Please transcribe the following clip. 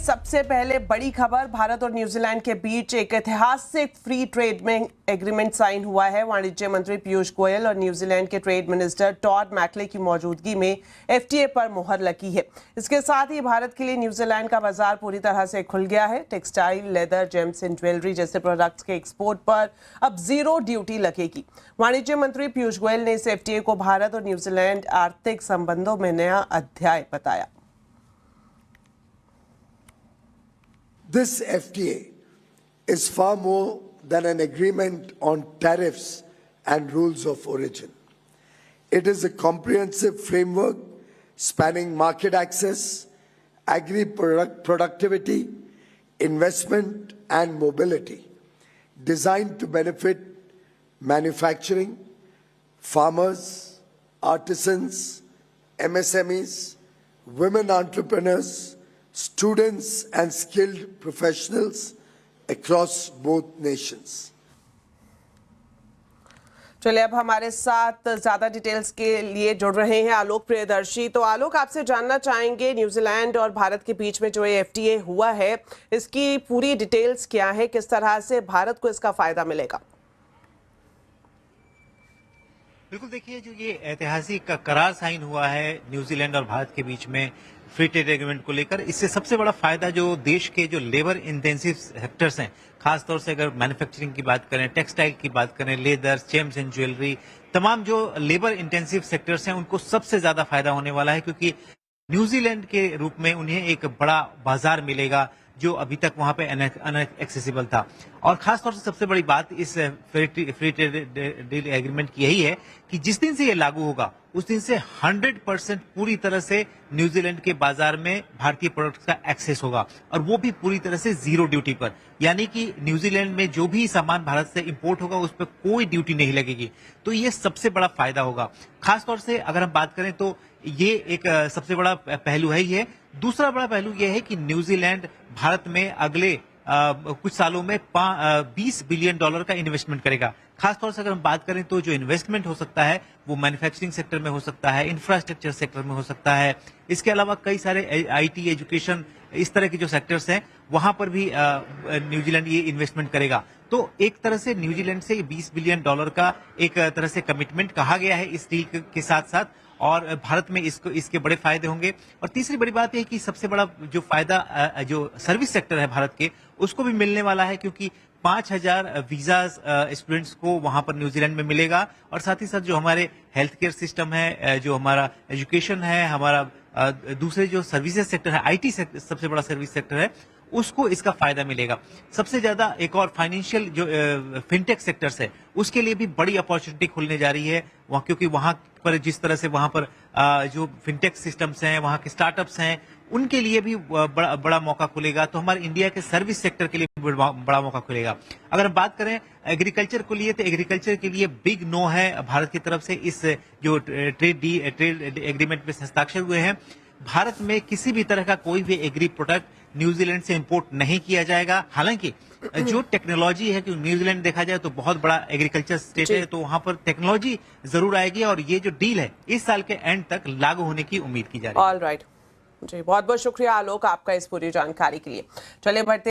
सबसे पहले बड़ी खबर, भारत और न्यूजीलैंड के बीच एक ऐतिहासिक फ्री ट्रेड में एग्रीमेंट साइन हुआ है। वाणिज्य मंत्री पीयूष गोयल और न्यूजीलैंड के ट्रेड मिनिस्टर टॉड मैकले की मौजूदगी में एफटीए पर मुहर लगी है। इसके साथ ही भारत के लिए न्यूजीलैंड का बाजार पूरी तरह से खुल गया है। Textile, leather, James and jewellery जैसे प्रोडक्ट्स के एक्सपोर्ट पर अब जीरो ड्यूटी लगेगी। वाणिज्य मंत्री पीयूष गोयल ने इस एफटीए को भारत और न्यूजीलैंड आर्थिक संबंधों में नया अध्याय बताया। This FTA is far more than an agreement on tariffs and rules of origin. It is a comprehensive framework spanning market access, productivity, investment and mobility, designed to benefit manufacturing, farmers, artisans, MSMEs, women entrepreneurs, students and skilled professionals across both nations. चलिए, अब हमारे साथ ज्यादा details के लिए जुड़ रहे हैं आलोक प्रियदर्शी। तो आलोक, आपसे जानना चाहेंगे, न्यूजीलैंड और भारत के बीच में जो ये एफटीए हुआ है, इसकी पूरी डिटेल्स क्या है, किस तरह से भारत को इसका फायदा मिलेगा? बिल्कुल, देखिए, जो ये ऐतिहासिक करार साइन हुआ है न्यूजीलैंड और भारत के बीच में फ्री ट्रेड एग्रीमेंट को लेकर, इससे सबसे बड़ा फायदा जो देश के जो लेबर इंटेंसिव सेक्टर्स हैं, खासतौर से अगर मैन्युफैक्चरिंग की बात करें, टेक्सटाइल की बात करें, लेदर, जेम्स एंड ज्वेलरी, तमाम जो लेबर इंटेंसिव सेक्टर्स हैं उनको सबसे ज्यादा फायदा होने वाला है, क्योंकि न्यूजीलैंड के रूप में उन्हें एक बड़ा बाजार मिलेगा जो अभी तक वहां पे अनएक्सेसिबल था। और खासतौर से सबसे बड़ी बात इस फ्री ट्रेड डील एग्रीमेंट की यही है कि जिस दिन से ये लागू होगा उस दिन से 100% पूरी तरह से न्यूजीलैंड के बाजार में भारतीय प्रोडक्ट्स का एक्सेस होगा, और वो भी पूरी तरह से जीरो ड्यूटी पर। यानी कि न्यूजीलैंड में जो भी सामान भारत से इंपोर्ट होगा उस पर कोई ड्यूटी नहीं लगेगी। तो ये सबसे बड़ा फायदा होगा। खासतौर से अगर हम बात करें तो ये एक सबसे बड़ा पहलू है ही है। दूसरा बड़ा पहलू यह है कि न्यूजीलैंड भारत में अगले कुछ सालों में $20 बिलियन का इन्वेस्टमेंट करेगा। खासतौर से अगर हम बात करें तो जो इन्वेस्टमेंट हो सकता है वो मैन्युफैक्चरिंग सेक्टर में हो सकता है, इंफ्रास्ट्रक्चर सेक्टर में हो सकता है। इसके अलावा कई सारे आईटी, एजुकेशन, इस तरह के जो सेक्टर्स हैं वहां पर भी न्यूजीलैंड ये इन्वेस्टमेंट करेगा। तो एक तरह से न्यूजीलैंड से $20 बिलियन का एक तरह से कमिटमेंट कहा गया है इस डील के साथ साथ, और भारत में इसके बड़े फायदे होंगे। और तीसरी बड़ी बात यह कि सबसे बड़ा जो फायदा जो सर्विस सेक्टर है भारत के, उसको भी मिलने वाला है, क्योंकि 5000 वीजा स्टूडेंट्स को वहां पर न्यूजीलैंड में मिलेगा। और साथ ही साथ जो हमारे हेल्थ केयर सिस्टम है, जो हमारा एजुकेशन है, हमारा दूसरे जो सर्विसेज सेक्टर है, आईटी सबसे बड़ा सर्विस सेक्टर है, उसको इसका फायदा मिलेगा। सबसे ज्यादा एक और फाइनेंशियल जो फिनटेक सेक्टर्स है उसके लिए भी बड़ी अपॉर्चुनिटी खुलने जा रही है वहाँ, क्योंकि वहां पर जिस तरह से वहां पर जो फिनटेक सिस्टम्स हैं, वहां के स्टार्टअप्स हैं, उनके लिए भी बड़ा मौका खुलेगा। तो हमारे इंडिया के सर्विस सेक्टर के लिए भी बड़ा मौका खुलेगा। अगर हम बात करें एग्रीकल्चर को लिए, तो एग्रीकल्चर के लिए बिग नो है भारत की तरफ से। इस जो ट्रेड एग्रीमेंट में हस्ताक्षर हुए हैं, भारत में किसी भी तरह का कोई भी एग्री प्रोडक्ट न्यूजीलैंड से इंपोर्ट नहीं किया जाएगा। हालांकि जो टेक्नोलॉजी है, कि न्यूजीलैंड देखा जाए तो बहुत बड़ा एग्रीकल्चर स्टेट है, तो वहां पर टेक्नोलॉजी जरूर आएगी, और ये जो डील है इस साल के एंड तक लागू होने की उम्मीद की जा रही है। ऑल राइट जी, बहुत बहुत शुक्रिया आलोक आपका इस पूरी जानकारी के लिए। चलिए बढ़ते